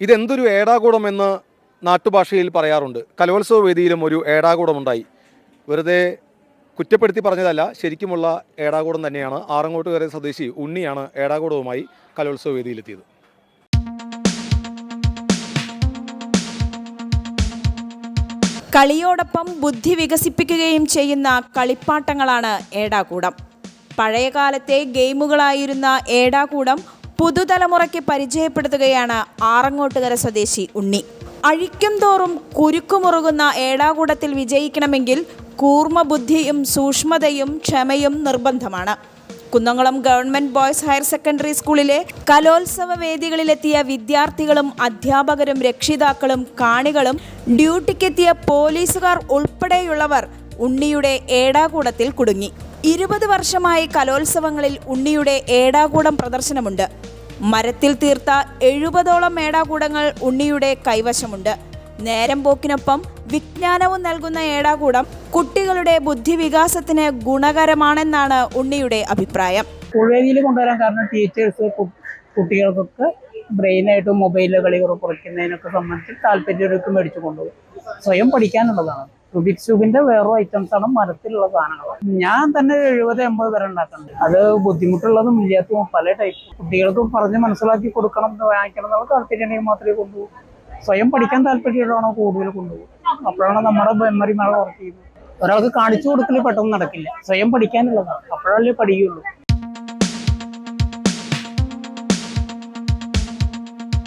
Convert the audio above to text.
ഇതെന്തൊരു ഏടാകൂടമെന്ന് നാട്ടുഭാഷയിൽ പറയാറുണ്ട്. കലോത്സവ വേദിയിലും ഒരു ഏടാകൂടമുണ്ടായി. വെറുതെ കുറ്റപ്പെടുത്തി പറഞ്ഞതല്ല, ശരിക്കുമുള്ള ഏടാകൂടം തന്നെയാണ്. ആറങ്ങോട്ടുകര സ്വദേശി ഉണ്ണിയാണ് ഏടാകൂടവുമായി കലോത്സവ വേദിയിലെത്തിയത്. കളിയോടൊപ്പം ബുദ്ധി വികസിപ്പിക്കുകയും ചെയ്യുന്ന കളിപ്പാട്ടങ്ങളാണ് ഏടാകൂടം. പഴയകാലത്തെ ഗെയിമുകളായിരുന്ന ഏടാകൂടം പുതുതലമുറയ്ക്ക് പരിചയപ്പെടുത്തുകയാണ് ആറങ്ങോട്ടുകര സ്വദേശി ഉണ്ണി. അഴിക്കും തോറും കുരുക്കുമുറുകുന്ന ഏടാകൂടത്തിൽ വിജയിക്കണമെങ്കിൽ കൂർമ്മബുദ്ധിയും സൂക്ഷ്മതയും ക്ഷമയും നിർബന്ധമാണ്. Kunnamkulam government boys higher secondary സ്കൂളിലെ കലോത്സവ വേദികളിലെത്തിയ വിദ്യാർത്ഥികളും അധ്യാപകരും രക്ഷിതാക്കളും കാണികളും ഡ്യൂട്ടിക്കെത്തിയ പോലീസുകാർ ഉൾപ്പെടെയുള്ളവർ ഉണ്ണിയുടെ ഏടാകൂടത്തിൽ കുടുങ്ങി. 20 വർഷമായി കലോത്സവങ്ങളിൽ ഉണ്ണിയുടെ ഏടാകൂടം പ്രദർശനമുണ്ട്. മരത്തിൽ തീർത്ത 70ഓളം ഏടാകൂടങ്ങൾ ഉണ്ണിയുടെ കൈവശമുണ്ട്. നേരം പോക്കിനൊപ്പം വിജ്ഞാനവും നൽകുന്ന ഏടാകൂടം കുട്ടികളുടെ ബുദ്ധിവികാസത്തിന് ഗുണകരമാണെന്നാണ് ഉണ്ണിയുടെ അഭിപ്രായം. സ്കൂൾവേദിയിൽ കൊണ്ടുവരാൻ കാരണം ടീച്ചേഴ്സ് കുട്ടികൾക്കൊക്കെ ബ്രെയിനായിട്ട് മൊബൈലിലെ കളി കുറയ്ക്കുന്നതിനൊക്കെ സംബന്ധിച്ച് താല്പര്യമൊക്കെ മേടിച്ചു കൊണ്ടുപോകും. സ്വയം പഠിക്കാനുള്ളതാണ്. റുബിക്സ് ക്യൂബിന്റെ വേറെ ഐറ്റംസ് ആണ് മരത്തിലുള്ള സാധനങ്ങൾ. ഞാൻ തന്നെ 70-80 വരെ ഉണ്ടാക്കുന്നുണ്ട്. അത് ബുദ്ധിമുട്ടുള്ളതും ഇല്ലാത്തതും പല ടൈപ്പ്. കുട്ടികൾക്ക് പറഞ്ഞ് മനസ്സിലാക്കി കൊടുക്കണം, വാങ്ങിക്കണം എന്നുള്ള താല്പര്യമുണ്ടെങ്കിൽ മാത്രമേ കൊണ്ടുപോകും. സ്വയം പഠിക്കാൻ താല്പര്യമുള്ളതാണോ കൂടുതൽ കൊണ്ടുപോകും. അപ്പോഴാണ് നമ്മുടെ മെമ്മറി മേള വർക്ക് ചെയ്യുന്നത്. ഒരാൾക്ക് കാണിച്ചു കൊടുക്കൽ പെട്ടെന്ന് നടക്കില്ല. സ്വയം പഠിക്കാനുള്ളതാണ്. അപ്പോഴല്ലേ പഠിക്കുള്ളൂ.